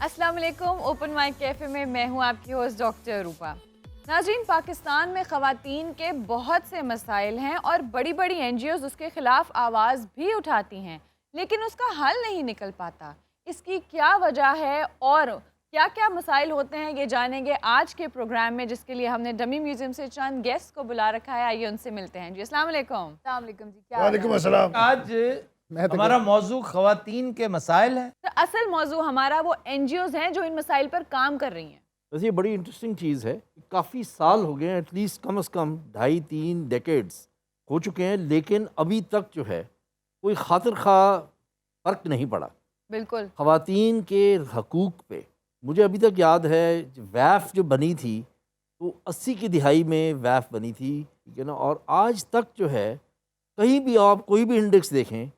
अस्सलाम वालेकुम। Open mic cafe में मैं हूं आपकी होस्ट डॉक्टर रूपा। नाज़रीन, पाकिस्तान में ख़वातीन के बहुत से मसाइल हैं और बड़ी बड़ी NGOs उसके ख़िलाफ़ आवाज़ भी उठाती हैं, लेकिन उसका हल नहीं निकल पाता। इसकी क्या वजह है और क्या क्या मसाइल होते हैं, ये जानेंगे आज के प्रोग्राम में, जिसके लिए हमने डमी म्यूज़ियम से चंद गेस्ट को बुला रखा है। आइए उनसे मिलते हैं। जी अस्सलाम वालेकुम। अस्सलाम वालेकुम जी, क्या हाल वालेकुम है? अस्सलाम। आज हमारा मौजू खवातीन के मसाइल है। तो असल मौजू हमारा वो NGOs हैं जो इन मसाइल पर काम कर रही हैं। वैसे ये बड़ी इंटरेस्टिंग चीज़ है। काफ़ी साल हो गए हैं, एटलीस्ट कम से कम 2.5-3 डेकेड्स हो चुके हैं, लेकिन अभी तक जो है कोई खातिर खा फ़र्क नहीं पड़ा बिल्कुल। ख़वातीन के हकूक़ पे। मुझे अभी तक याद है वैफ़ जो बनी थी तो 80 की दिहाई में वैफ़ बनी थी, ठीक है ना, और आज तक जो है कहीं भी आप कोई भी इंडेक्स देखें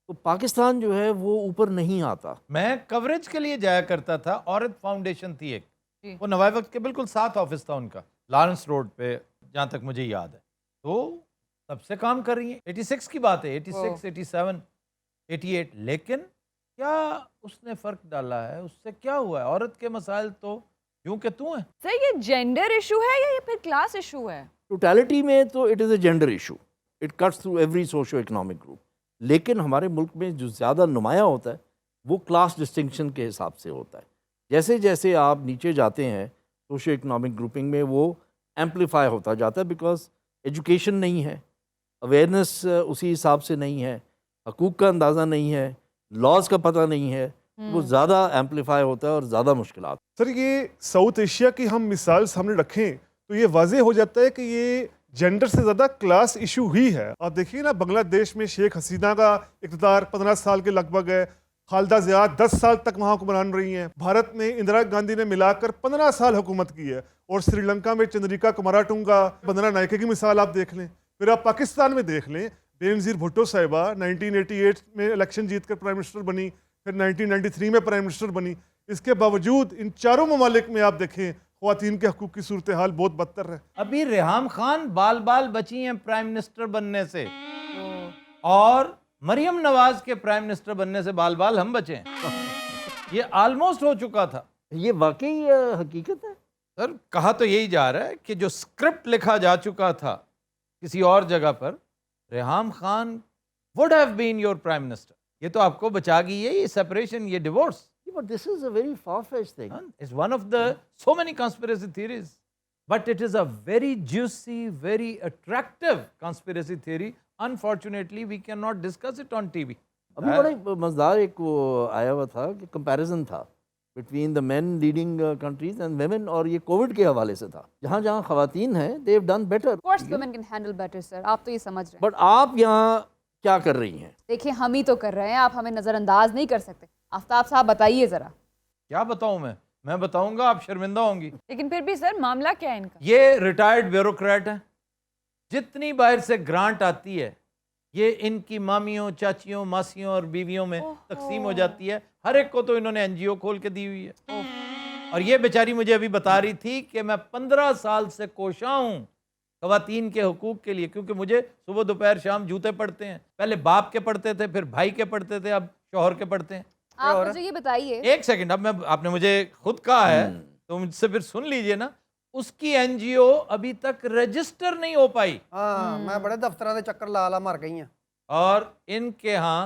तो पाकिस्तान जो है वो ऊपर नहीं आता। मैं कवरेज के लिए जाया करता था। औरत फाउंडेशन थी एक, जी। वो नवाब वक्त के बिल्कुल साथ ऑफिस था उनका, लॉरेंस रोड पे, जहाँ तक मुझे याद है। तो तब से काम कर रही है। 86 की बात है, 86, 87, 88। लेकिन क्या उसने फ़र्क डाला है? उससे क्या हुआ है? औरत के मसाइल तो यूं के तू हैं। सर, ये जेंडर इशू है या ये फिर क्लास इशू है? टोटलिटी में तो it is a gender issue, it cuts through every socio economic group. लेकिन हमारे मुल्क में जो ज़्यादा नुमाया होता है वो क्लास डिस्टिंक्शन के हिसाब से होता है। जैसे जैसे आप नीचे जाते हैं सोशो इकोनॉमिक ग्रुपिंग में, वो एम्पलीफाई होता जाता है, बिकॉज एजुकेशन नहीं है, अवेयरनेस उसी हिसाब से नहीं है, हकूक़ का अंदाज़ा नहीं है, लॉज का पता नहीं है, वो ज़्यादा एम्पलीफाई होता है और ज़्यादा मुश्किलात। सर, ये साउथ एशिया की हम मिसाल सामने रखें तो ये वाज़ेह हो जाता है कि ये जेंडर से ज़्यादा क्लास इशू ही है। आप देखिए ना, बांग्लादेश में शेख हसीना का इक़्तिदार 15 साल के लगभग है, खालिदा ज़िया 10 साल तक वहाँ हुक्मरान रही हैं। भारत में इंदिरा गांधी ने मिलाकर 15 साल हुकूमत की है, और श्रीलंका में चंद्रिका कुमाराटुंगा, बंदना नायके की मिसाल आप देख लें। फिर आप पाकिस्तान में देख लें, बेनज़ीर भुट्टो साहिबा 1988 में इलेक्शन जीत कर प्राइम मिनिस्टर बनी, फिर 1993 में प्राइम मिनिस्टर बनी। इसके बावजूद इन चारों ममालिक में आप देखें ख़वातीन के हकूक़ की सूरत हाल बहुत बदतर है। अभी रेहाम खान बाल बाल बची हैं प्राइम मिनिस्टर बनने से, और मरियम नवाज के प्राइम मिनिस्टर बनने से बाल बाल हम बचे हैं। ये ऑलमोस्ट हो चुका था। ये वाकई हकीकत है। सर, कहा तो यही जा रहा है कि जो स्क्रिप्ट लिखा जा चुका था किसी और जगह पर, Reham Khan would have been your prime minister. ये तो आपको बचा गई है, ये सेपरेशन, ये divorce. But this is a very far-fetched thing. It's one of the so many conspiracy theories, but it is a very juicy, very attractive conspiracy theory. Unfortunately, we cannot discuss it on TV. अभी बड़ा ही मज़ेदार एक वो आया हुआ था कि comparison था between the main leading countries and women, और ये कोविड के हवाले से था। जहाँ जहाँ ख़वातीन हैं they have done better. Of course women can handle better, sir. आप तो ये समझ रहे हैं। बट आप यहाँ क्या कर रही हैं? देखिए, हम ही तो कर रहे हैं, आप हमें नज़रअंदाज नहीं कर सकते। आफ्ताब साहब बताइए ज़रा। क्या बताऊं मैं बताऊंगा, आप शर्मिंदा होंगी। लेकिन फिर भी सर, मामला क्या है इनका? ये रिटायर्ड ब्यूरोक्रेट हैं। जितनी बाहर से ग्रांट आती है ये इनकी मामियों, चाचियों, मासियों और बीवियों में तकसीम हो जाती है। हर एक को तो इन्होंने NGO खोल के दी हुई है। और ये बेचारी मुझे अभी बता रही थी कि मैं 15 साल से कोशा हूँ ख़वातीन के हुकूक के लिए, क्योंकि मुझे सुबह दोपहर शाम जूते पड़ते हैं। पहले बाप के पड़ते थे, फिर भाई के पड़ते थे, अब शौहर के पड़ते हैं। आप मुझे ये बताइए। एक सेकंड, अब आपने मुझे खुद कहा है तो मुझसे फिर सुन लीजिए ना। उसकी NGO अभी तक रजिस्टर नहीं हो पाई। हाँ, मैं बड़े दफ्तरों के चक्कर ला ला मर गई हैं। और इनके यहाँ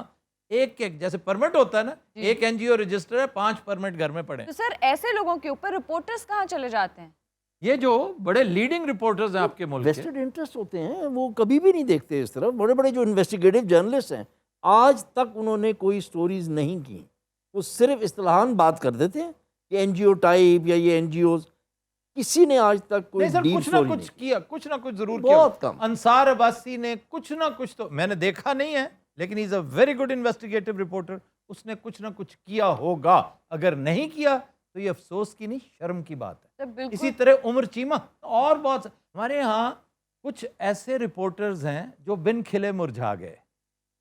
एक एक जैसे परमिट होता है ना, एक NGO रजिस्टर है, 5 परमिट घर में पड़े। तो सर, ऐसे लोगों के ऊपर रिपोर्टर्स कहाँ चले जाते हैं? ये जो बड़े लीडिंग रिपोर्टर्स हैं आपके मुल्क के, वेस्टेड इंटरेस्ट होते हैं, वो कभी भी नहीं देखते इस तरफ। बड़े बड़े जो इन्वेस्टिगेटिव जर्नलिस्ट हैं, आज तक उन्होंने कोई स्टोरीज नहीं की। वो सिर्फ इस्तिलाहान बात कर देते हैं कि NGO टाइप या ये NGOs। किसी ने आज तक कोई नहीं सर, डीप कुछ ना स्टोरी कुछ नहीं। किया, कुछ ना कुछ जरूर बहुत किया। कम। अंसार अब्बासी ने कुछ ना कुछ, तो मैंने देखा नहीं है, लेकिन is a very good investigative reporter. उसने कुछ ना कुछ किया होगा। अगर नहीं किया तो ये अफसोस की नहीं, शर्म की बात है। तो बिल्कुल। इसी तरह उमर चीमा और बहुत हमारे यहाँ कुछ ऐसे रिपोर्टर्स हैं जो बिन खिले मुरझा गए।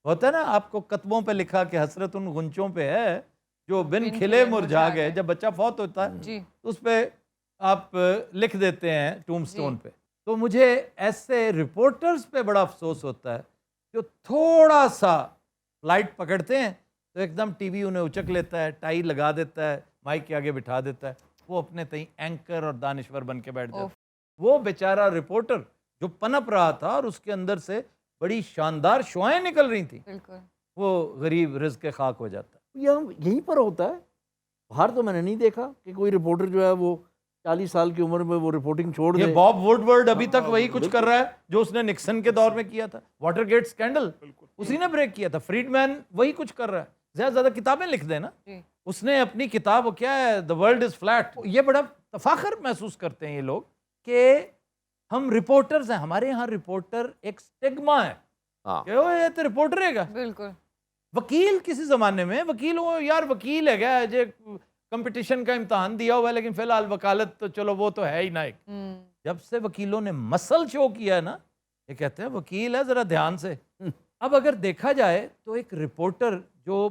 होता है ना, आपको कतबों पे लिखा कि हसरत उन गुंचों पे है जो बिन खिले मुरझा गए। जब बच्चा फौत होता है जी। तो उस पे आप लिख देते हैं टूमस्टोन पे। तो मुझे ऐसे रिपोर्टर्स पे बड़ा अफसोस होता है जो थोड़ा सा फ्लाइट पकड़ते हैं तो एकदम टीवी उन्हें उचक लेता है, टाई लगा देता है, माइक के आगे बिठा देता है, वो अपने तई एंकर और दानिश्वर बन के बैठ जाता है। वो बेचारा रिपोर्टर जो पनप रहा था और उसके अंदर से बड़ी शानदार शुआएं निकल रही थी, बिल्कुल। वो गरीब रिज़्क़ के खाक हो जाता है। यहीं पर होता है। बाहर तो मैंने नहीं देखा कि कोई रिपोर्टर जो है वो 40 साल की उम्र में वो रिपोर्टिंग छोड़ ये दे। बॉब वुडवर्ड अभी तक वही कुछ कर रहा है जो उसने निक्सन के दौर में किया था। वाटरगेट स्कैंडल उसी ने ब्रेक किया था। फ्रीडमैन वही कुछ कर रहा है। ज़्यादा किताबें लिख दे ना, जी। उसने अपनी किताब, वो क्या है, द वर्ल्ड इज फ्लैट। ये बड़ा तफाखर महसूस करते हैं ये लोग कि हम रिपोर्टर्स हैं। हमारे यहाँ रिपोर्टर एक स्टिग्मा है हाँ। कि वो ये तो रिपोर्टर है। बिल्कुल। वकील किसी ज़माने में वकील हो यार, वकील है क्या, जो कंपटीशन का इम्तहान दिया हुआ है, लेकिन फिलहाल वकालत तो चलो वो तो है ही ना एक। जब से वकीलों ने मसल शो किया है ना, ये कहते हैं वकील है, ज़रा ध्यान से। अब अगर देखा जाए तो एक रिपोर्टर जो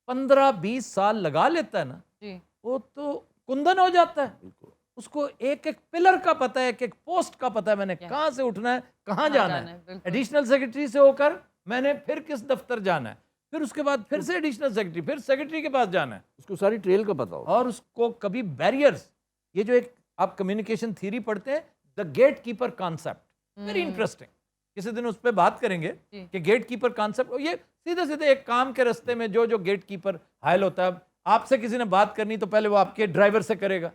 15-20 साल लगा लेता है ना, जी। वो तो कुंदन हो जाता है। उसको एक एक पिलर का पता है, एक एक पोस्ट का पता है, मैंने कहाँ से उठना है, कहाँ जाना है। बिल्कुल। एडिशनल सेक्रेटरी से होकर मैंने फिर किस दफ्तर जाना है, फिर उसके बाद फिर से एडिशनल सेक्रेटरी, फिर सेक्रेटरी के पास जाना है, उसको सारी ट्रेल का पता हो। और उसको कभी बैरियर्स, ये जो एक आप कम्युनिकेशन थ्योरी पढ़ते हैं, the gatekeeper concept, very interesting. किसी दिन उस पर बात करेंगे कि गेट कीपर कॉन्सेप्ट, ये सीधे सीधे एक काम के रास्ते में जो जो गेट कीपर हायल होता है। आपसे किसी ने बात करनी तो पहले वो आपके ड्राइवर से करेगा,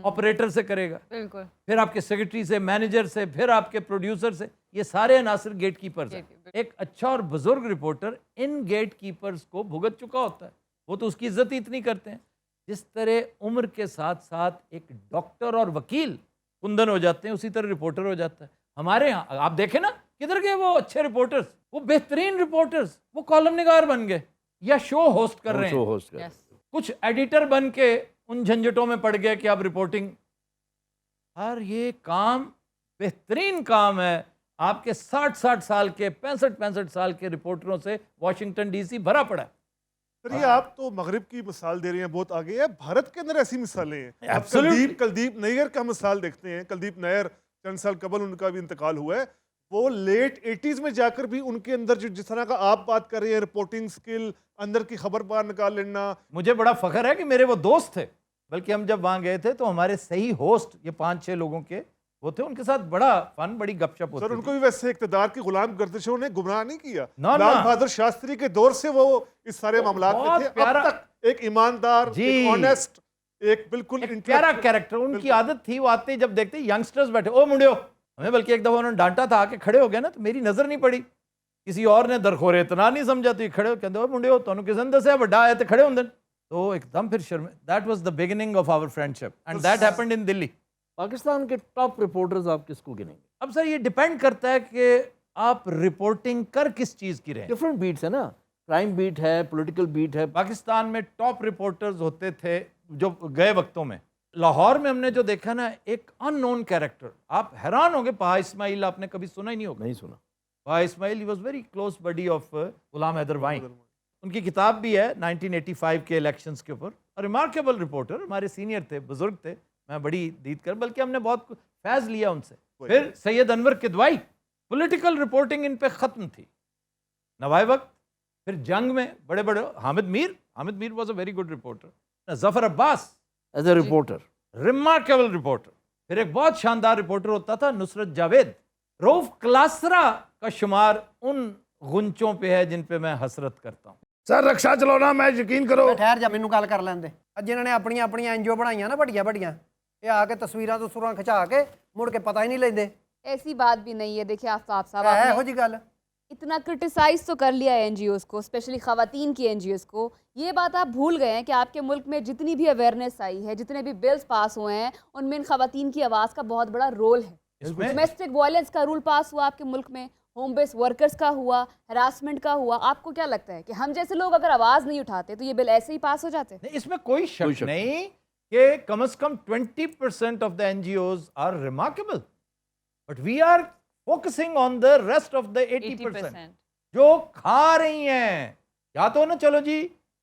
ऑपरेटर से करेगा, बिल्कुल। फिर आपके सेक्रेटरी से, मैनेजर से, फिर आपके प्रोड्यूसर से। ये सारे अनासर गेट कीपर्स हैं। एक अच्छा और बुजुर्ग रिपोर्टर इन गेट कीपर्स को भुगत चुका होता है। वो तो उसकी इज्जत ही इतनी करते हैं। जिस तरह उम्र के साथ साथ एक डॉक्टर और वकील कुंदन हो जाते हैं, उसी तरह रिपोर्टर हो जाता है। हमारे यहाँ आप देखें ना, किधर गए वो अच्छे रिपोर्टर्स, वो बेहतरीन रिपोर्टर्स, वो कॉलम निगार बन गए या शो होस्ट कर रहे शो हैं। होस्ट कर। कुछ एडिटर बन के उन झंझटों में पड़ गए कि अब रिपोर्टिंग। हर ये काम बेहतरीन काम है। आपके 60-60 साल के, 65-65 साल के रिपोर्टरों से वाशिंगटन डीसी भरा पड़ा है। सर ये आप तो मगरिब की मिसाल दे रहे हैं, बहुत आगे है। भारत के अंदर ऐसी मिसालें हैं। आप Absolutely. कुलदीप नैयर का मिसाल देखते हैं। कुलदीप नैयर चंद साल कबल उनका भी इंतकाल हुआ है। वो लेट 80s में जाकर भी उनके अंदर जो जिस तरह का आप बात कर रहे हैं, रिपोर्टिंग स्किल, अंदर की खबर बाहर निकाल लेना। मुझे बड़ा फख्र है कि मेरे वो दोस्त थे, बल्कि हम जब वहाँ गए थे तो हमारे सही होस्ट ये 5-6 लोगों के वो थे। उनके साथ बड़ा फन, बड़ी गपशप होती सर थी। उनको भी वैसे इकतदार की गुलाम गर्दिशों ने गुमराह नहीं किया। ना, लाल ना। बहादुर शास्त्री के दौर से वो इस सारे मामलात में बहुत थे। प्यारा- अब तक एक ईमानदार, जी। एक ऑनेस्ट, एक बिल्कुल एक प्यारा कैरेक्टर। उनकी आदत थी, वो आते ही जब देखते यंगस्टर्स बैठे, ओ मुंडियो, हमें बल्कि एक दफा उन्होंने डांटा था, आके खड़े हो गए ना, तो मेरी नजर नहीं पड़ी, किसी और ने दरखोरे इतना नहीं समझा, तो ये खड़े हो कहते ओ मुंडियो तुहानू किस ने दस्या बड़ा आया, तो खड़े होंदे। तो एकदम फिर शर्म। That was the beginning of our friendship and that happened in Delhi. Pakistan के टॉप रिपोर्टर्स आप किसको गिनेंगे? अब सर ये डिपेंड करता है कि आप रिपोर्टिंग कर किस चीज की रहे हैं। डिफरेंट बीट्स है ना, क्राइम बीट है, पॉलिटिकल बीट है। पाकिस्तान में टॉप रिपोर्टर्स होते थे जो गए वक्तों में। लाहौर में हमने जो देखा ना, एक अननोन कैरेक्टर, आप हैरान होंगे, पहा इस्माइल आपने कभी सुना ही नहीं होगा। नहीं सुना। पहा Ismail, he was very close buddy of Ghulam Haider Wyne. उनकी किताब भी है 1985 के इलेक्शंस के ऊपर। रिमार्केबल रिपोर्टर, हमारे सीनियर थे, बुजुर्ग थे, मैं बड़ी दीद कर, बल्कि हमने बहुत फैज लिया उनसे। फिर सैयद अनवर किदवाई, पॉलिटिकल रिपोर्टिंग इन पे ख़त्म थी नवाए वक्त। फिर जंग में बड़े बड़े Hamid Mir was a very good reporter. Zafar Abbas as a reporter, remarkable reporter. फिर एक बहुत शानदार रिपोर्टर होता था नुसरत जावेद। रऊफ क्लासरा का शुमार उन गुंचों पे है जिन पे मैं हसरत करता हूँ। सर रक्षा चलाना, मैं यकीन करो। ਠਹਿਰ ਜਾ ਮੈਨੂੰ ਗੱਲ ਕਰ ਲੈਂਦੇ। ਅੱਜ ਜਿਨ੍ਹਾਂ ਨੇ ਆਪਣੀਆਂ ਆਪਣੀਆਂ ਐਨਜੀਓ ਬਣਾਈਆਂ ਨਾ ਵੱਡੀਆਂ ਵੱਡੀਆਂ, ਇਹ ਆ ਕੇ ਤਸਵੀਰਾਂ ਤੋਂ ਸੁਰਾਂ ਖਿਚਾ ਕੇ ਮੁੜ ਕੇ ਪਤਾ ਹੀ ਨਹੀਂ ਲੈਂਦੇ। ऐसी बात भी नहीं है। देखिए आफ्ताब साहब, ਹੈ आपने ਇਹੋ ਜੀ ਗੱਲ। इतना क्रिटिसाइज तो कर लिया है एनजीओज़ को, स्पेशली ख़वातीन की एनजीओज़ को। ये बात आप भूल गए हैं कि आपके मुल्क में जितनी भी अवेयरनेस आई है, जितने भी बिल्स पास हुए हैं, उनमें इन ख़वातीन की आवाज़ का बहुत बड़ा रोल है। इसमें डोमेस्टिक वायलेंस का रूल पास हुआ आपके मुल्क में, होम बेस्ड वर्कर्स का हुआ, हरासमेंट का हुआ। आपको क्या लगता है कि हम जैसे लोग अगर आवाज़ नहीं उठाते तो ये बिल ऐसे ही पास हो जाते? नहीं, इसमें कोई शक नहीं कि कम से कम 20% of the NGOs are remarkable, but we are focusing on the rest of the 80% जो खा रही हैं। या तो ना चलो जी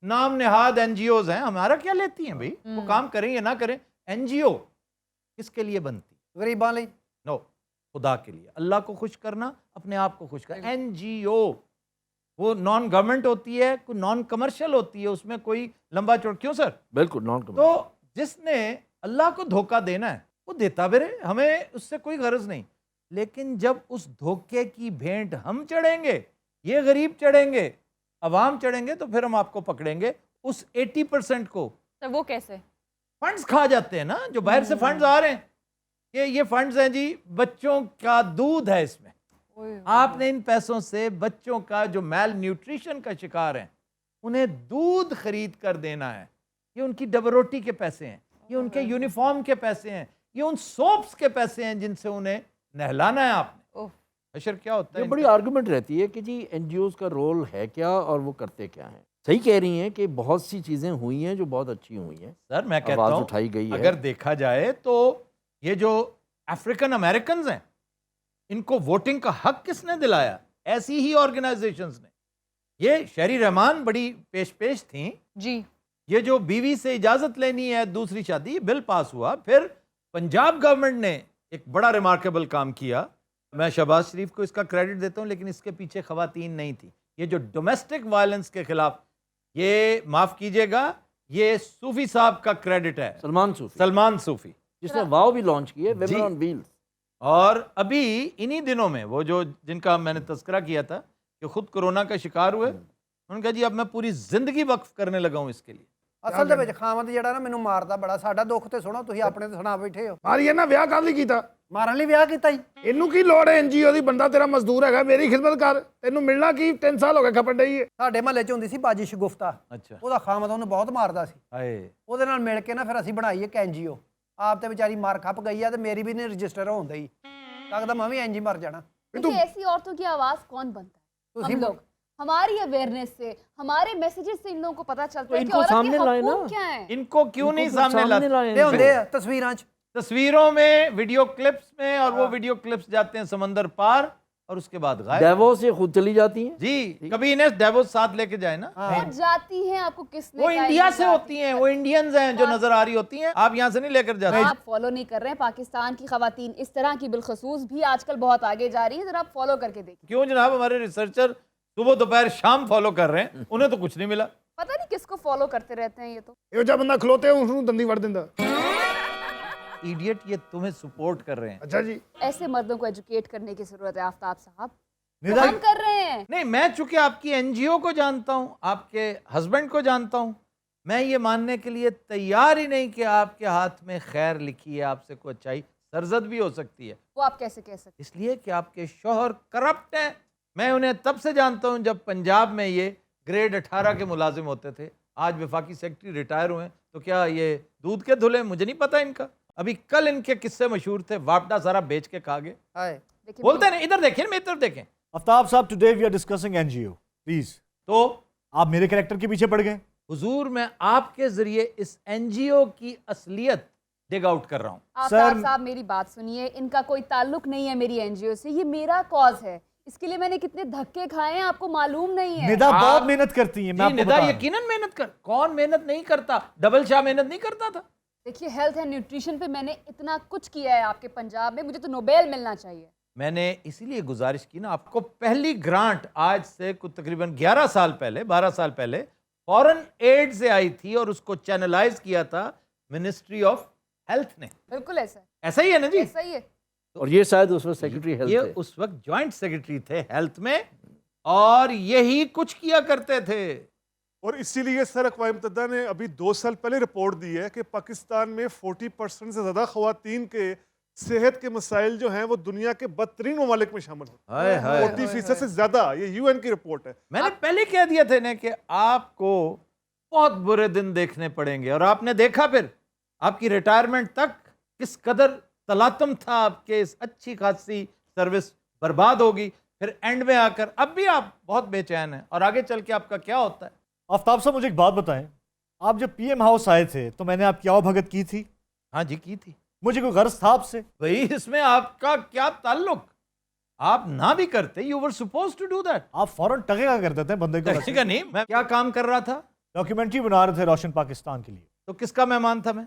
नाम नेहाद एनजीओज हैं, हमारा क्या लेती हैं भाई, वो काम करें या ना करें। एनजीओ किसके लिए बनती? ਗਰੀਬਾਂ ਲਈ। नो, खुदा के लिए, अल्लाह को खुश करना, अपने आप को खुश करना। एनजीओ वो नॉन गवर्नमेंट होती है, कोई नॉन कमर्शियल होती है, उसमें कोई लंबा चौड़ क्यों सर? बिल्कुल नॉन तो जिसने अल्लाह को धोखा देना है वो देता भी रहे, हमें उससे कोई गरज नहीं। लेकिन जब उस धोखे की भेंट हम चढ़ेंगे, ये गरीब चढ़ेंगे, अवाम चढ़ेंगे, तो फिर हम आपको पकड़ेंगे उस 80% को। तो वो कैसे? फंड्स खा जाते हैं ना, जो बाहर से फंड्स आ रहे हैं, कि ये फंड्स हैं जी, बच्चों का दूध है इसमें, आपने इन पैसों से बच्चों का जो मैल न्यूट्रिशन का शिकार हैं उन्हें दूध खरीद कर देना है। ये उनकी डबल रोटी के पैसे हैं, ये उनके यूनिफॉर्म के पैसे हैं, ये उन सोप्स के पैसे हैं जिनसे उन्हें नहलाना है आपने। अशर क्या होता ये है बड़ी आर्गुमेंट रहती है कि जी एनजीओज का रोल है क्या और वो करते क्या हैं। सही कह रही हैं कि बहुत सी चीज़ें हुई हैं जो बहुत अच्छी हुई हैं, सर, मैं कहता आवाज़ हूं उठाई गई है। अगर देखा जाए तो ये जो अफ्रीकन अमेरिकन हैं, इनको वोटिंग का हक किसने दिलाया? ऐसी ही ऑर्गेनाइजेशंस ने। ये शहरी रहमान बड़ी पेश थी जी। ये जो बीवी से इजाजत लेनी है दूसरी शादी, बिल पास हुआ। फिर पंजाब गवर्नमेंट ने एक बड़ा रिमार्केबल काम किया, मैं शहबाज शरीफ को इसका क्रेडिट देता हूं, लेकिन इसके पीछे खवातीन नहीं थी। ये जो डोमेस्टिक वायलेंस के खिलाफ, ये माफ कीजिएगा, ये सूफी साहब का क्रेडिट है, सलमान सूफी, जिसने वाव भी लॉन्च की है, जी। Women on wheels. और अभी इन्हीं दिनों में वो जो जिनका मैंने तस्करा किया था कि खुद कोरोना का शिकार हुए, उन्होंने कहा जी अब मैं पूरी जिंदगी वक्फ करने लगा हूं इसके लिए। ਅਸਲ ਦੇ ਵਿੱਚ ਖਾਮਦ ਜਿਹੜਾ ਨਾ ਮੈਨੂੰ ਮਾਰਦਾ ਬੜਾ। ਸਾਡਾ ਦੁੱਖ ਤੇ ਸੁਣੋ, ਤੁਸੀਂ ਆਪਣੇ ਤੇ ਸੁਣਾ ਬੈਠੇ ਹੋ। ਮਾਰੀ ਇਹਨਾਂ ਵਿਆਹ ਕਰ ਲਈ ਕੀਤਾ, ਮਾਰਨ ਲਈ ਵਿਆਹ ਕੀਤਾ ਜੀ। ਇਹਨੂੰ ਕੀ ਲੋੜ ਹੈ ਐਨਜੀਓ ਦੀ? ਬੰਦਾ ਤੇਰਾ ਮਜ਼ਦੂਰ ਹੈਗਾ, ਮੇਰੀ ਖਿਦਮਤ ਕਰ, ਤੈਨੂੰ ਮਿਲਣਾ ਕੀ? 3 ਸਾਲ ਹੋ ਗਏ ਖਪਣ ਡਈ ਹੈ। ਸਾਡੇ ਮਹੱਲੇ 'ਚ ਹੁੰਦੀ ਸੀ ਬਾਜੀ ਸ਼ਗੁਫਤਾ, ਅੱਛਾ, ਉਹਦਾ ਖਾਮਦ ਉਹਨੂੰ ਬਹੁਤ ਮਾਰਦਾ ਸੀ। ਹਾਏ, ਉਹਦੇ ਨਾਲ ਮਿਲ ਕੇ ਨਾ ਫਿਰ ਅਸੀਂ ਬਣਾਈ ਇੱਕ ਐਨਜੀਓ। ਆਪ ਤੇ ਵਿਚਾਰੀ ਮਾਰ ਖੱਪ ਗਈ ਆ, ਤੇ ਮੇਰੀ ਵੀ ਨਹੀਂ ਰਜਿਸਟਰ ਹੋਣ ਦਈ। ਲੱਗਦਾ ਮੈਂ ਵੀ ਐਨਜੀ ਮਰ ਜਾਣਾ। देखिए ऐसी औरतों की आवाज कौन बनता है? हम लोग, हमारी अवेयरनेस से, हमारे मैसेजेस से इन लोगों को पता चलता है कि इनको औरत सामने के लाए ना। हकूक क्या है। इनको क्यों नहीं सामने लाते? ਇਹ ਹੁੰਦੇ ਆ ਤਸਵੀਰਾਂ 'ਚ। तस्वीरों में, वीडियो क्लिप्स में, और वो वीडियो क्लिप्स जाते हैं समंदर पार और उसके बाद गायब। डेवोस से खुद चली जाती हैं। जी, कभी इन्हें डेवोस साथ लेके जाए ना। वो जाती हैं, आपको किसने वो कहा इंडिया ये से जाती होती हैं, वो इंडियंस हैं जो नजर आ रही होती हैं, आप यहाँ से नहीं लेकर जाते। आप फॉलो नहीं कर रहे हैं। पाकिस्तान की खवातीन इस तरह की बिलखसूस भी आजकल बहुत आगे जा रही है, जरा आप फॉलो करके देखिए। क्यों जनाब, हमारे रिसर्चर सुबह दोपहर शाम फॉलो कर रहे हैं, उन्हें तो कुछ नहीं मिला। पता नहीं किसको फॉलो करते रहते हैं ये तो। ਇਹੋ ਜਿਹਾ ਬੰਦਾ ਖਲੋਤੇ ਉਹਨੂੰ ਦੰਦੀ ਵੜ ਦਿੰਦਾ। इडियट, ये तुम्हें सपोर्ट कर रहे हैं। ਅੱਛਾ जी, ऐसे मर्दों को एजुकेट करने की जरूरत है आफ्ताब साहब। हम कर रहे हैं। नहीं, मैं चूंकि आपकी एनजीओ को जानता हूं, आपके हस्बैंड को जानता हूं, मैं ये मानने के लिए तैयार ही नहीं कि आपके हाथ में खैर लिखी है, आपसे कोई अच्छाई सरजद भी हो सकती है। वो आप कैसे कह सकते इसलिए कि आपके शौहर करप्ट हैं। मैं उन्हें तब से जानता हूं जब पंजाब में ये ग्रेड 18 के मुलाजिम होते थे, आज वफाकी सेक्रेटरी रिटायर हुए। तो क्या ये दूध के धुले? मुझे नहीं पता इनका। अभी कल इनके किस्से मशहूर थे, वापडा सारा बेच के खा गए। ਹਾਏ देखिए बोलते हैं ना, इधर देखें, मैं इधर देखें। आफ्ताब साहब, today we are discussing NGO, please. तो आप मेरे कैरेक्टर के पीछे पड़ गए। हुजूर, मैं आपके जरिए इस एनजीओ की असलियत डिग आउट कर रहा हूं। आफ्ताब सर- साहब मेरी बात सुनिए, इनका कोई ताल्लुक नहीं है मेरी एनजीओ से, ये मेरा कॉज है। इसके लिए मैंने कितने धक्के खाए हैं आपको मालूम नहीं है। निदा आप- बहुत मेहनत करती हैं, मैं जी, आपको निदा बता रहा हूं। यकीनन मेहनत कर, कौन मेहनत नहीं करता? डबल शाह मेहनत नहीं करता था। देखिए हेल्थ एंड न्यूट्रिशन पे मैंने इतना कुछ किया है आपके पंजाब में, मुझे तो नोबेल मिलना चाहिए। मैंने इसीलिए गुजारिश की ना, आपको पहली ग्रांट आज से कुछ तकरीबन 11 साल पहले, 12 साल पहले फॉरेन एड से आई थी, और उसको चैनलाइज किया था मिनिस्ट्री ऑफ हेल्थ ने। बिल्कुल ऐसा है, ऐसा ही है ना जी? ऐसा ही है। और ये शायद उस वक्त सेक्रेटरी हेल्थ ये थे। उस वक्त जॉइंट सेक्रेटरी थे हेल्थ में, और यही कुछ किया करते थे। और इसीलिए सर अक़वाम मुत्तहिदा ने अभी 2 साल पहले रिपोर्ट दी है कि पाकिस्तान में 40% से ज़्यादा ख़वातीन के सेहत के मसाइल जो हैं वो दुनिया के बदतरीन ममालिक में शामिल होते हाय हैं। हाय 40% से ज़्यादा, ये UN की रिपोर्ट है। मैंने पहले कह दिया था ना कि आपको बहुत बुरे दिन देखने पड़ेंगे, और आपने देखा फिर आपकी रिटायरमेंट तक किस कदर तलातम था, आपके इस अच्छी खासी सर्विस बर्बाद होगी, फिर एंड में आकर अब भी आप बहुत बेचैन हैं, और आगे चल के आपका क्या होता है? आफ्ताब साहब, मुझे एक बात बताएं, आप जब पीएम हाउस आए थे तो मैंने आपकी आवभगत की थी? हाँ जी, की थी। मुझे कोई गर्ज था आपसे? भाई, इसमें आपका क्या ताल्लुक? आप ना भी करते, you were suppose to do that. आप फौरन टगेगा कर देते हैं बंदे को। का नहीं, मैं क्या काम कर रहा था? डॉक्यूमेंट्री बना रहे थे रोशन पाकिस्तान के लिए, तो किसका मेहमान था मैं?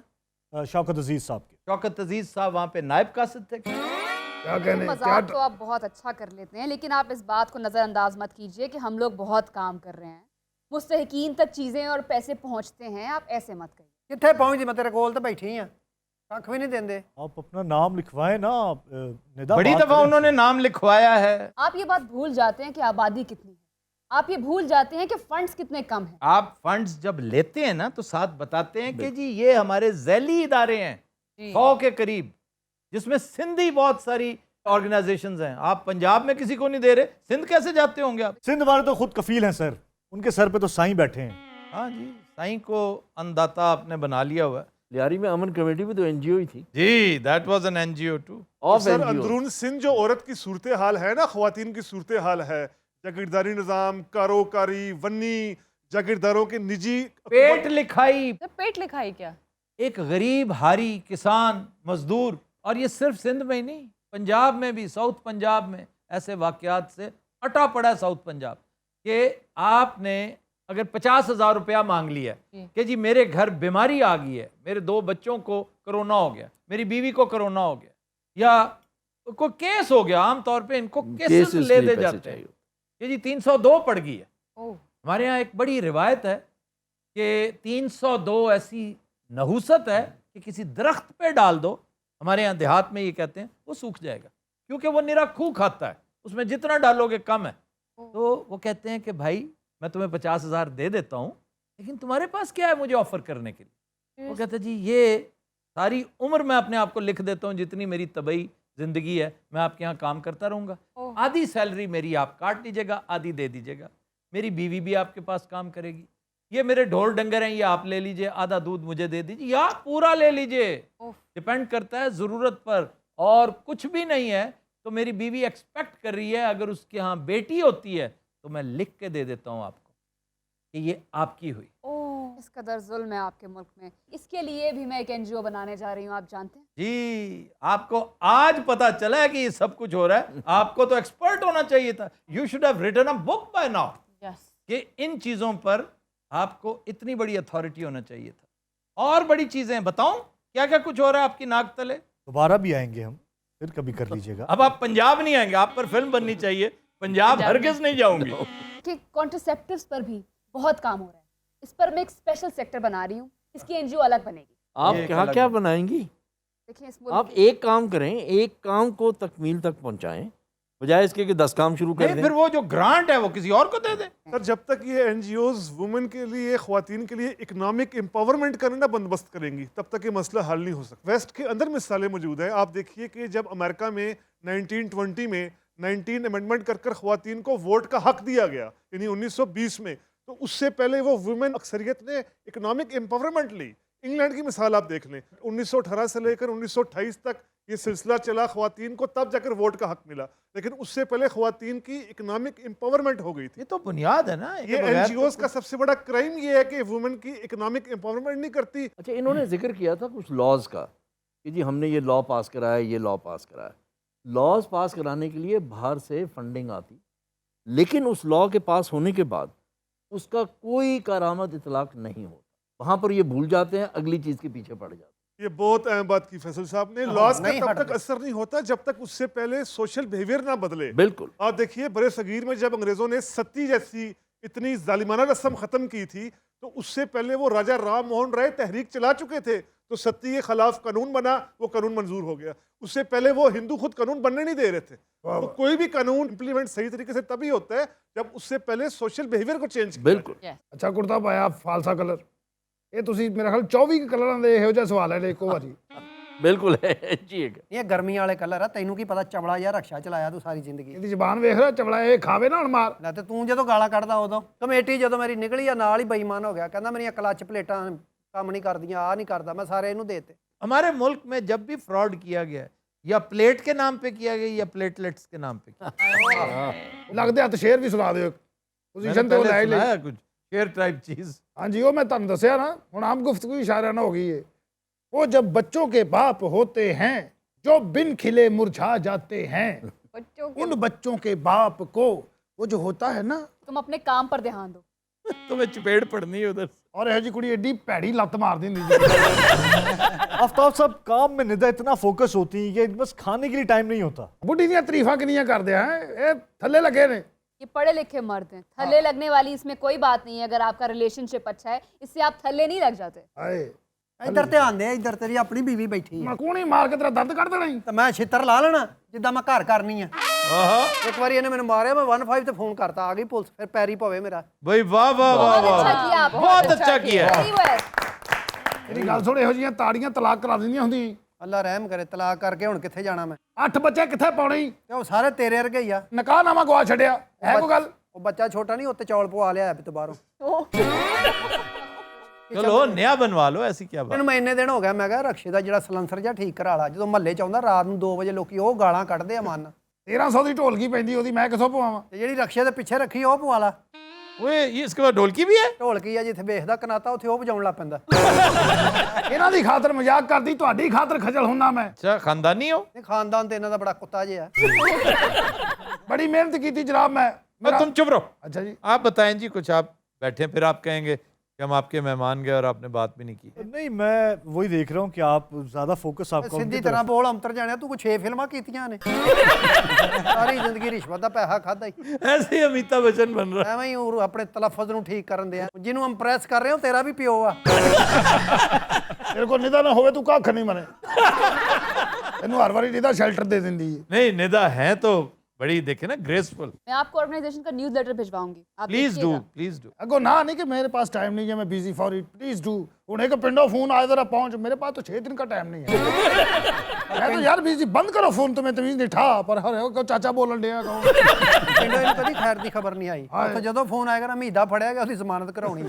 शौकत अजीज साहब के। शौकत अजीज साहब वहां पे नायब कासिद थे। क्या कहने क्या मजाक तो आप बहुत अच्छा कर लेते हैं, लेकिन आप इस बात को नज़रअंदाज मत कीजिए कि हम लोग बहुत काम कर रहे हैं, मुस्तहिकीन तक चीज़ें और पैसे पहुंचते हैं, आप ऐसे मत कहिए। ਕਿੱਥੇ ਪਹੁੰਚਦੀ ਮੈਂ ਤੇਰੇ ਕੋਲ ਤਾਂ ਬੈਠੀ ਆ ਕੱਖ ਵੀ ਨਹੀਂ ਦਿੰਦੇ आप अपना नाम लिखवाएं ना निदा बड़ी बात दफा करें। उन्होंने नाम लिखवाया है। आप ये बात भूल जाते हैं कि आबादी कितनी है, आप ये भूल जाते हैं कि फंड्स कितने कम हैं। आप फंड्स जब लेते हैं ना तो साथ बताते हैं कि जी ये हमारे झैली इदारे हैं 100 के करीब, जिसमें सिंधी बहुत सारी ऑर्गेनाइजेशंस हैं। आप पंजाब में किसी को नहीं दे रहे, सिंध कैसे जाते होंगे आप? सिंध वाले तो खुद कफील हैं सर, उनके सर पे तो साईं बैठे हैं। हाँ जी, साईं को अन्नदाता आपने बना लिया हुआ है। लियारी में अमन कमेटी भी तो एनजीओ ही थी जी, that was an NGO too. Of sir NGO. अंदरून सिंध जो औरत की सूरत हाल है ना, ख्वातीन की सूरत हाल है, जागीरदारी निज़ाम, कारोकारी, वन्नी, जागीरदारों के निजी पेट लिखाई, तो पेट लिखाई क्या? एक गरीब हारी किसान मजदूर, और ये सिर्फ सिंध में ही नहीं, पंजाब में भी, साउथ पंजाब में ऐसे वाकयात से अटा पड़ा है साउथ पंजाब कि आपने अगर 50,000 रुपया मांग लिया कि जी मेरे घर बीमारी आ गई है, मेरे 2 बच्चों को कोरोना हो गया, मेरी बीवी को कोरोना हो गया, या कोई केस हो गया, आमतौर पे इनको केसेस केसेस ले के लिए दे पैसे जाते हैं चाहिए। कि जी 302 पड़ गई है। ओह, हमारे यहाँ एक बड़ी रिवायत है कि 302 ऐसी नहुसत है कि किसी दरख्त पे डाल दो, हमारे यहाँ देहात में ये कहते हैं, वो सूख जाएगा, क्योंकि वो निरा खूह खाता है, उसमें जितना डालोगे कम है। तो वो कहते हैं कि भाई मैं तुम्हें 50,000 दे देता हूँ, लेकिन तुम्हारे पास क्या है मुझे ऑफर करने के लिए? वो कहते हैं जी ये सारी उम्र मैं अपने आप को लिख देता हूँ, जितनी मेरी तबई जिंदगी है मैं आपके यहाँ काम करता रहूँगा, आधी सैलरी मेरी आप काट लीजिएगा, आधी दे दीजिएगा, मेरी बीवी भी आपके पास काम करेगी, ये मेरे ढोल डंगर हैं ये आप ले लीजिए, आधा दूध मुझे दे दीजिए या पूरा ले लीजिए, डिपेंड करता है ज़रूरत पर, और कुछ भी नहीं है तो मेरी बीवी एक्सपेक्ट कर रही है, अगर उसके यहाँ बेटी होती है तो मैं लिख के दे देता हूँ आपको कि ये आपकी हुई। इस कदर जुल्म है आपके मुल्क में, इसके लिए भी मैं एक एनजीओ बनाने जा रही हूँ, आप जानते हैं। जी, आपको आज पता चला है कि ये सब कुछ हो रहा है, आपको तो एक्सपर्ट होना चाहिए था। You should have written a book by now कि इन चीज़ों पर आपको इतनी बड़ी अथॉरिटी होना चाहिए था। और बड़ी चीज़ें बताऊं क्या क्या कुछ हो रहा है आपकी नाक तले? दोबारा भी आएंगे हम, फिर कभी कर लीजिएगा। अब आप पंजाब नहीं आएंगे, आप पर फिल्म बननी चाहिए, पंजाब हरगिज़ नहीं जाऊंगी। कि कॉन्ट्रासेप्टिव्स पर भी बहुत काम हो रहा है, इस पर मैं एक स्पेशल सेक्टर बना रही हूँ, इसकी एनजीओ अलग बनेगी। आप ये क्या अलग क्या है। बनाएंगी? देखिए इस मुल्क आप में- एक काम करें, एक काम को तकमील तक पहुंचाएं, बजाय इसके कि 10 काम शुरू कर नहीं, दें। फिर वो जो ग्रांट है वो किसी और को दे दे। सर जब तक ये एनजीओज वुमेन के लिए, ख्वातीन के लिए इकोनॉमिक एम्पावरमेंट करने का बंदोबस्त करेंगी, तब तक ये मसला हल नहीं हो सकता। वेस्ट के अंदर मिसालें मौजूद हैं। आप देखिए कि जब अमेरिका में 1920 में 19 अमेंडमेंट कर ख्वातीन को वोट का हक दिया गया, यानी 1920 में, तो उससे पहले वो वुमेन अक्सरियत ने इकोनॉमिक एम्पावरमेंट ली। इंग्लैंड की मिसाल आप देख लें, 1918 से लेकर 1928 तक ये सिलसिला चला, ख्वातीन को तब जाकर वोट का हक मिला, लेकिन उससे पहले ख्वातीन की इकोनॉमिक एम्पावरमेंट हो गई थी। ये तो बुनियाद है ना, ये बगैर एनजीओज तो का सबसे बड़ा क्राइम ये है कि वुमेन की इकोनॉमिक एम्पावरमेंट नहीं करती। अच्छा, इन्होंने जिक्र किया था कुछ लॉज का कि जी हमने ये लॉ पास कराया, ये लॉ पास कराया। लॉज पास कराने के लिए बाहर से फंडिंग आती, लेकिन उस लॉ के पास होने के बाद उसका कोई कारामद इतलाक नहीं होता। वहाँ पर ये भूल जाते हैं, अगली चीज़ के पीछे पड़ जाते हैं। ये बहुत अहम बात की फैसल साहब ने। लॉज का नहीं तब हटते। तक असर नहीं होता जब तक उससे पहले सोशल बिहेवियर ना बदले। बिल्कुल। आप देखिए बड़े सगीर में जब अंग्रेजों ने सती जैसी इतनी जालिमाना रस्म खत्म की थी, तो उससे पहले वो राजा राम मोहन राय तहरीक चला चुके थे, तो सती के खिलाफ कानून बना, वो कानून मंजूर हो गया। उससे पहले वो हिंदू खुद कानून बनने नहीं दे रहे थे। तो कोई भी कानून इम्प्लीमेंट सही तरीके से तभी होता है जब उससे पहले सोशल बिहेवियर को चेंज किया बिल्कुल। जाए। ਅੱਛਾ ਕੁੜਤਾ ਪਾਇਆ ਫਾਲਸਾ ਕਲਰ, ਇਹ ਤੁਸੀਂ ਮੇਰੇ ਖਿਆਲ 24 ਕਲਰਾਂ ਦੇ ਇਹੋ ਜਿਹਾ ਸਵਾਲ ਹੈ ਨੇ ਇੱਕੋ ਵਾਰੀ। बिल्कुल है जी। ਇਹ ਗਰਮੀਆਂ ਵਾਲੇ ਕਲਰ ਆ, ਤੈਨੂੰ ਕੀ ਪਤਾ ਚਵਲਾ ਜਾਂ ਰਕਸ਼ਾ ਚਲਾਇਆ ਤੂੰ ਸਾਰੀ ਜ਼ਿੰਦਗੀ। ਇਹਦੀ ਜ਼ਬਾਨ ਵੇਖ ਰਿਹਾ ਚਵਲਾ, ਇਹ ਖਾਵੇ ਨਾ ਹੁਣ ਮਾਰ। ਲੈ ਤੇ ਤੂੰ ਜਦੋਂ ਗਾਲਾਂ ਕੱਢਦਾ ਉਦੋਂ ਕਮੇਟੀ ਜਦੋਂ ਮੇਰੀ ਨਿਕਲੀ ਆ ਨਾਲ ਹੀ ਬੇਈਮਾਨ ਹੋ ਗਿਆ, ਕਹਿੰਦਾ ਮੇਰੀਆਂ ਕਲਚ ਪਲੇਟਾਂ ਕੰਮ ਨਹੀਂ ਕਰਦੀਆਂ, ਆ ਨਹੀਂ ਕਰਦਾ, ਮੈਂ ਸਾਰੇ ਇਹਨੂੰ ਦੇਤੇ। हमारे मुल्क में जब भी फ्रॉड किया गया है, या प्लेट के नाम पे किया गया या प्लेटलेट्स के नाम पे किया। ਲੱਗਦੇ ਹੱਥ ਸ਼ੇਰ ਵੀ ਸੁਣਾ ਦਿਓ, ਪੋਜੀਸ਼ਨ ਤੇ ਉਹ ਲੈ ਹੀ ਲਈ। सुनाया कुछ शेयर टाइप चीज। ਹਾਂਜੀ ਉਹ मैं ਤੁਹਾਨੂੰ ਦੱਸਿਆ ਨਾ, ਹੁਣ ਆਮ गुफ्तगू इशारा ना हो गई है। वो जब बच्चों के बाप होते हैं जो बिन खिले मुरझा जाते हैं, बच्चों उन बच्चों के बाप को वो जो होता है ना, तुम अपने काम पर ध्यान दो। तुम्हें चपेट पड़नी है उधर। और यह जी कुड़ी एडी भैड़ी लत मार दी हुंदी जी। आफ्ताब साहब काम में निदा इतना फोकस होती है कि बस खाने के लिए टाइम नहीं होता। बुढ़ी दियां तरीफां किनियां करदे हैं, ये थल्ले लगे ने। ये पढ़े लिखे मर्द हैं, थल्ले लगने वाली इसमें कोई बात नहीं है। अगर आपका रिलेशनशिप अच्छा है, इससे आप थल्ले नहीं लग जाते। हाय ਇੱਧਰ ਧਿਆਨ ਦੇ, ਇੱਧਰ ਤੇਰੀ ਆਪਣੀ ਬੀਵੀ ਬੈਠੀ ਮੈਂ ਆ ਕੂਣੀ ਮਾਰ ਕੇ ਤੇਰਾ ਦੰਦ ਕੱਢ ਦੇਣਾ ਈ। ਤੇ ਮੈਂ ਛਿੱਤਰ ਲਾ ਲੈਣਾ ਜਿੱਦਾਂ ਮੈਂ ਘਰ ਕਰਨੀ ਆ। आहा ਇੱਕ ਵਾਰੀ ਇਹਨੇ ਮੈਨੂੰ ਮਾਰਿਆ, ਮੈਂ 15 ਤੇ ਫੋਨ ਕਰਤਾ, ਆ ਗਈ ਪੁਲਿਸ, ਫਿਰ ਪੈਰੀ ਪਵੇ ਮੇਰਾ। भाई वाह वाह वाह बहुत अच्छा वाह किया, बहुत अच्छा किया Very well. ਤੇਰੀ ਗੱਲ ਸੁਣ, ਇਹੋ ਜਿਹੀਆਂ ਤਾੜੀਆਂ ਤਲਾਕ ਕਰਾ ਦਿੰਦੀਆਂ ਹੁੰਦੀ। ਅੱਲਾ ਰਹਿਮ ਕਰੇ, ਤਲਾਕ ਕਰਕੇ ਹੁਣ ਕਿੱਥੇ ਜਾਣਾ ਮੈਂ? 8 ਬੱਚੇ ਕਿੱਥੇ ਪਾਉਣੇ ਈ? ਤੇ ਉਹ ਸਾਰੇ ਤੇਰੇ ਵਰਗੇ ਹੀ ਆ। ਨਿਕਾਹ ਨਾਮਾ ਗਵਾ ਛੱਡਿਆ ਹੈ ਕੋਈ ਗੱਲ? ਉਹ ਬੱਚਾ ਛੋਟਾ ਨਹੀਂ, ਉੱਤੇ ਚੌਲ ਪਵਾ ਲਿਆ ਵੀ ਤੋਂ ਬਾਹਰੋਂ। चलो नया बनवा लो, ऐसी क्या बात। ਇਹਨੂੰ ਮੈਂ ਇੰਨੇ ਦਿਨ ਹੋ ਗਿਆ, ਮੈਂ ਕਿਹਾ ਰਕਸ਼ੇ ਦਾ ਜਿਹੜਾ ਸਲੈਂਸਰ ਜਾਂ ਠੀਕ ਕਰਾ ਲਾ। ਜਦੋਂ ਮਹੱਲੇ ਚ ਆਉਂਦਾ ਰਾਤ ਨੂੰ 2 ਵਜੇ ਲੋਕੀ ਉਹ ਗਾਲਾਂ ਕੱਢਦੇ ਆ ਮਨ। 1300 ਦੀ ਢੋਲਕੀ ਪੈਂਦੀ ਉਹਦੀ, ਮੈਂ ਕਿੱਥੋਂ ਪਵਾਵਾਂ? ਤੇ ਜਿਹੜੀ ਰਕਸ਼ੇ ਦੇ ਪਿੱਛੇ ਰੱਖੀ ਉਹ ਪਵਾ ਲਾ। ओए ये इसके बाद ढोलकी भी है? ਢੋਲਕੀ ਆ ਜਿੱਥੇ ਵੇਖਦਾ ਕਨਾਤਾ ਉੱਥੇ ਉਹ ਵਜਾਉਣ ਲੱਗ ਪੈਂਦਾ। ਇਹਨਾਂ ਦੀ ਖਾਤਰ ਮਜ਼ਾਕ ਕਰਦੀ, ਤੁਹਾਡੀ ਖਾਤਰ ਖਜਲ ਹੁੰਨਾ ਮੈਂ। अच्छा खानदानी हो? ਇਹ ਖਾਨਦਾਨ ਤੇ ਇਹਨਾਂ ਦਾ ਬੜਾ ਕੁੱਤਾ ਜਿਹਾ। ਬੜੀ ਮਿਹਨਤ ਕੀਤੀ ਜਨਾਬ ਮੈਂ। और तुम चुप रहो। अच्छा जी, आप बताएं जी कुछ, आप बैठे फिर आप कहेंगे कि हम आपके मेहमान गए और आपने बात भी नहीं की। नहीं, मैं वही देख रहा हूँ कि आप ज़्यादा फोकस आपका ਸਿੱਧੀ उनकी ਤਰ੍ਹਾਂ तरफ। ਬੋਲ ਅੰਤਰ ਜਾਣਿਆ, ਤੂੰ ਕੋਈ 6 ਫਿਲਮਾਂ ਕੀਤੀਆਂ ਨੇ। ਸਾਰੀ ਜ਼ਿੰਦਗੀ ਰਿਸ਼ਵਤ ਦਾ ਪੈਸਾ ਖਾਦਾ ਹੀ। ऐसे ही अमिताभ बच्चन बन रहा ਐਵੇਂ ਹੀ ਉਹ ਆਪਣੇ ਤਲਫਜ਼ ਨੂੰ ਠੀਕ ਕਰਨ ਦੇ ਆ। ਜਿਹਨੂੰ ਇੰਪ੍ਰੈਸ ਕਰ ਰਹੇ ਹੋ ਤੇਰਾ ਵੀ ਪਿਓ ਆ। ਤੇਰੇ ਕੋਲ ਨਿਦਾ ਨਾ ਹੋਵੇ ਤੂੰ ਕੱਖ ਨਹੀਂ ਮਨੇ। ਇਹਨੂੰ ਹਰ ਵਾਰੀ ਨਿਦਾ ਸ਼ੈਲਟਰ ਦੇ ਦਿੰਦੀ ਹੈ। नहीं निदा है तो बड़ी देखे ना ग्रेसफुल। मैं आपको ऑर्गेनाइजेशन का न्यूज़ लेटर भिजवाऊंगी, आप प्लीज डू देखिएगा। Please do. अगो ना नहीं कि मेरे पास टाइम नहीं है, मैं busy for it, please do. उन्हें को पिंडो फोन आया जरा पहुंच, मेरे पास तो 6 दिन का टाइम नहीं है। मैं तो यार बिजी, बंद करो फोन, तुम्हें तमीज नहीं ठा पर हर को चाचा बोलन डे कहो। ਪਿੰਡੋਂ ਇਹਨੂੰ ਕਦੀ ਖੈਰ ਦੀ ਖਬਰ ਨਹੀਂ ਆਈ। ਉੱਥੇ ਜਦੋਂ ਫੋਨ ਆਏਗਾ ਨਾ, ਮਹੀਦਾ ਫੜਿਆ ਗਿਆ, ਉਹਦੀ ਜ਼ਮਾਨਤ ਕਰਾਉਣੀ।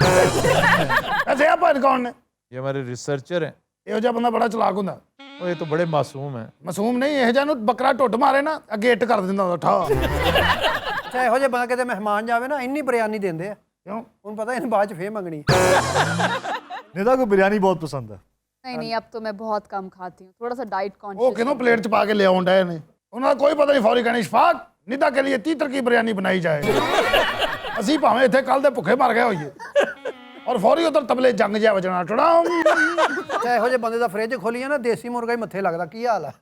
ऐसे आप कौन ने? ये हमारे रिसर्चर हैं। ਇਹੋ ਜਿਹਾ ਬੰਦਾ ਬੜਾ ਚਲਾਕ ਹੁੰਦਾ। ओ ये तो बड़े मासूम हैं। ਮਾਸੂਮ ਨਹੀਂ, ਇਹੋ ਜਿਹਾ ਨੂੰ ਬੱਕਰਾ ਢੁੱਡ ਮਾਰੇ ਨਾ ਅੱਗੇ ਇੱਟ ਕਰ ਦਿੰਦਾ ਹੁੰਦਾ ਠਾ। ਅੱਛਾ, ਇਹੋ ਜਿਹੇ ਬੰਦਾ ਕਿਤੇ ਮਹਿਮਾਨ ਜਾਵੇ ਨਾ, ਇੰਨੀ ਬਿਰਿਆਨੀ ਦਿੰਦੇ ਆ। ਕਿਉਂ? ਹੁਣ ਪਤਾ ਇਹਨੇ ਬਾਅਦ ਚ ਫੇਰ ਮੰਗਣੀ। निदा को बिरयानी बहुत पसंद है। नहीं नहीं, अब तो मैं बहुत कम खाती हूँ, थोड़ा सा डाइट ਉਹ कॉन्शियस। ਕਿਹਨੂੰ ਪਲੇਟ ਚ ਪਾ ਕੇ ਲਿਆਉਣ ਡਏ ਨੇ? ਉਹਨਾਂ ਦਾ ਕੋਈ ਪਤਾ ਨਹੀਂ। ਫੌਰੀ ਕਹਿੰਦੇ ਇਸ਼ਫਾਕ ਨਿਦਾ ਕੇ ਲਈ 30 ਤਰ੍ਹਾਂ ਦੀ ਬਿਰਿਆਨੀ ਬਣਾਈ ਜਾਏ। ਅਸੀਂ ਭਾਵੇਂ ਇੱਥੇ ਕੱਲ ਦੇ ਭੁੱਖੇ ਮਰ ਗਏ ਹੋਈਏ, ਔਰ ਫੌਰੀ ਉਧਰ ਤਬਲੇ ਜੰਗ ਜਿਹਾ ਵਜਣਾ ਟੜਾਮ। ਅੱਛਾ, ਇਹੋ ਜਿਹੇ ਬੰਦੇ ਦਾ ਫ੍ਰਿਜ ਖੋਲੀਏ ਨਾ, ਦੇਸੀ ਮੁਰਗਾ ਹੀ ਮੱਥੇ ਲੱਗਦਾ। ਕੀ ਹਾਲ ਆ?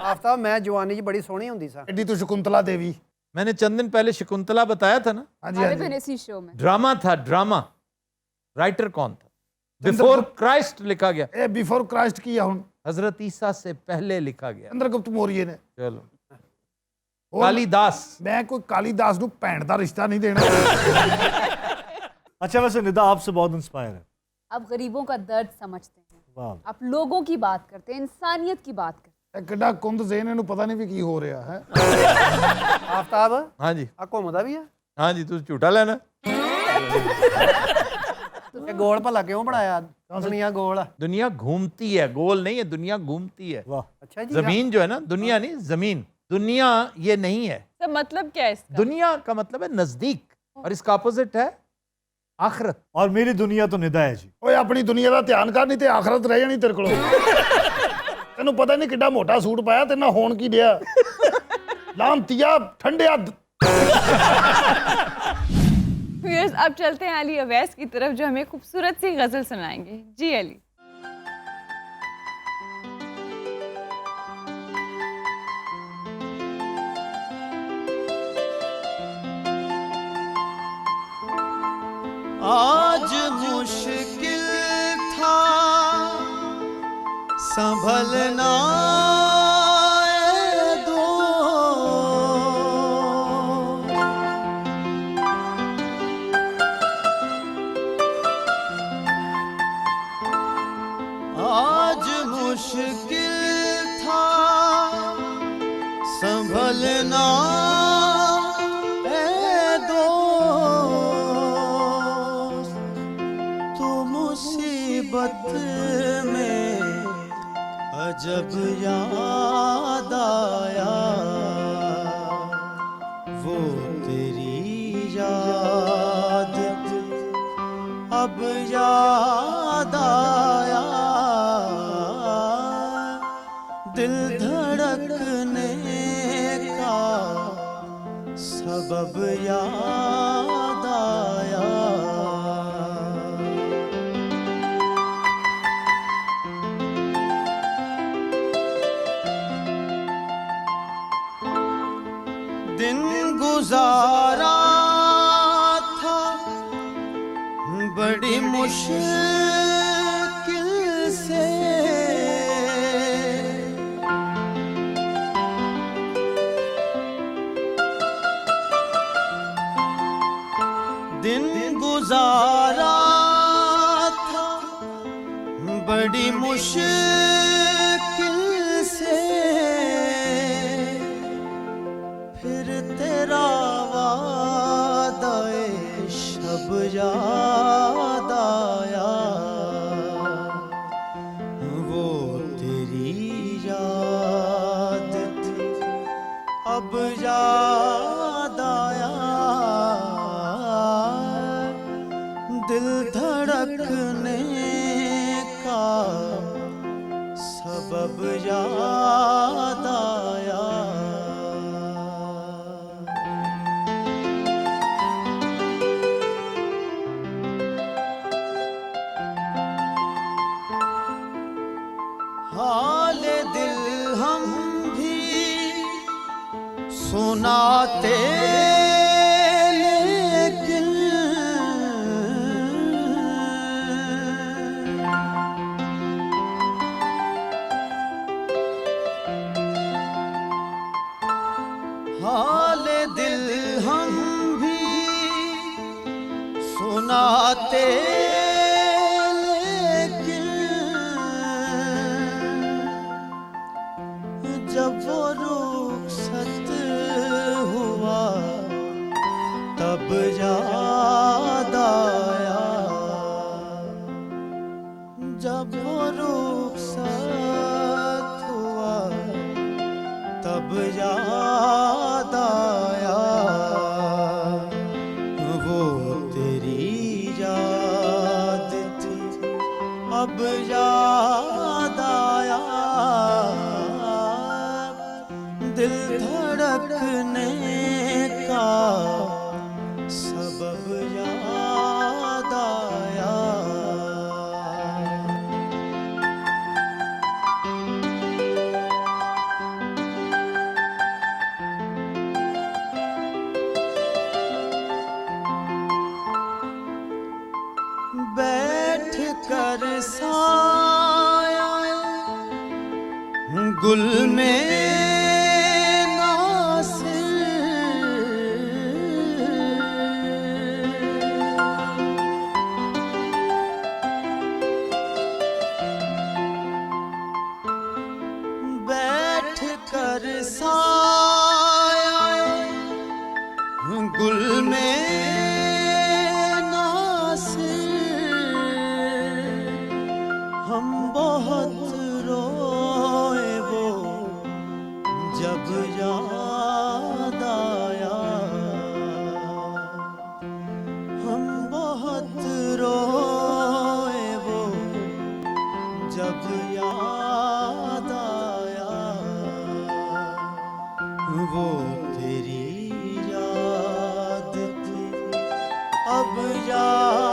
ਆਫਤਾਬ, ਮੈਂ ਜਵਾਨੀ 'ਚ ਬੜੀ ਸੋਹਣੀ ਹੁੰਦੀ ਸਾਂ। ਐਡੀ ਤੂੰ ਸ਼ਕੁੰਤਲਾ ਦੇਵੀ। मैंने चंद दिन पहले शकुंतला बताया था ना, ਹਾਂਜੀ हमारे ਹਾਂਜੀ। भी इसी शो में। ड्रामा था ड्रामा। राइटर कौन था? बिफोर क्राइस्ट लिखा गया, ਇਹ ਬਿਫੋਰ ਕ੍ਰਾइस्ट ਕੀ ਆ ਹੁਣ? हजरत ईसा से पहले लिखा गया। ਚੰਦਰਗੁਪਤ ਮੌਰੀਏ ਨੇ। चलो ਹੋਰ कालिदास। ਮੈਂ ਕੋਈ ਕਾਲੀਦਾਸ ਨੂੰ ਭੈਣ ਦਾ ਰਿਸ਼ਤਾ ਨਹੀਂ ਦੇਣਾ। अच्छा, वैसे निदा आपसे बहुत इंस्पायर है। आप गरीबों का दर्द समझते हैं, वाह। आप लोगों की बात करते हैं, इंसानियत की बात करते हैं। ਇਹ ਕਿੱਡਾ ਕੁੰਦ ਜ਼ੇਨ, ਇਹਨੂੰ ਪਤਾ ਨਹੀਂ ਵੀ ਕੀ ਹੋ ਰਿਹਾ ਹੈ। ਆਫਤਾਬ, हाँ जी ਆ ਘੁੰਮਦਾ ਵੀ ਆ? हाँ जी, तू झूठा लेना। ਇਹ ਗੋਲ ਭਲਾ ਕਿਉਂ ਬਣਾਇਆ? ਦੁਨੀਆ ਗੋਲ ਆ। दुनिया घूमती है, गोल नहीं है, दुनिया घूमती है। वाह। ਅੱਛਾ जी। जमीन जो है ना, दुनिया नहीं जमीन, दुनिया ये नहीं है। तो मतलब क्या है इसका? दुनिया का मतलब है नजदीक, और इसका अपोजिट है आखिरत। और मेरी दुनिया तो निदा है जी। ਓਏ ਆਪਣੀ ਦੁਨੀਆ ਦਾ ਧਿਆਨ ਕਰ, ਨਹੀਂ ਤੇ ਆਖਰਤ ਰਹਿ ਜਾਣੀ ਤੇਰੇ ਕੋਲੋਂ। ਤੈਨੂੰ ਪਤਾ ਨਹੀਂ ਕਿੱਡਾ ਮੋਟਾ ਸੂਟ ਪਾਇਆ, ਤੇ ਨਾ ਹੋਣ ਕੀ ਡਿਆ। ਲਾਮਤੀਆ ਠੰਡਿਆ। व्यूअर्स, अब चलते हैं अली अवैस की तरफ, जो हमें खूबसूरत सी गज़ल सुनाएंगे। जी अली। आज मुश्किल था संभलना दो, आज मुश्किल था संभलना मुसीबत में अजब याद आया, वो तेरी याद अब याद आया, दिल धड़कने का सबब याद आया। दिन गुजारा था बड़ी मुश्किल दिन गुजारा था बड़ी मुश्किल से, फिर तेरा वादा-ए शब याद आया, वो तेरी याद थी अब याद आया, दिल धड़कने का सबब याद आया। हाले दिल हम भी सुनाते लेकिन हाले दिल हम भी सुनाते जब वो रुखसत हुआ तब याद आया, जब वो रुखसत हुआ तब याद आया, वो तेरी याद थी अब याद आया, दिल धड़कने का सबब याद आया। बैठ कर साया गुल में बैठ कर साया गुल में हम बहुत रोए वो जब याद आया, हम बहुत रोए वो जब याद आया, वो तेरी याद थी अब याद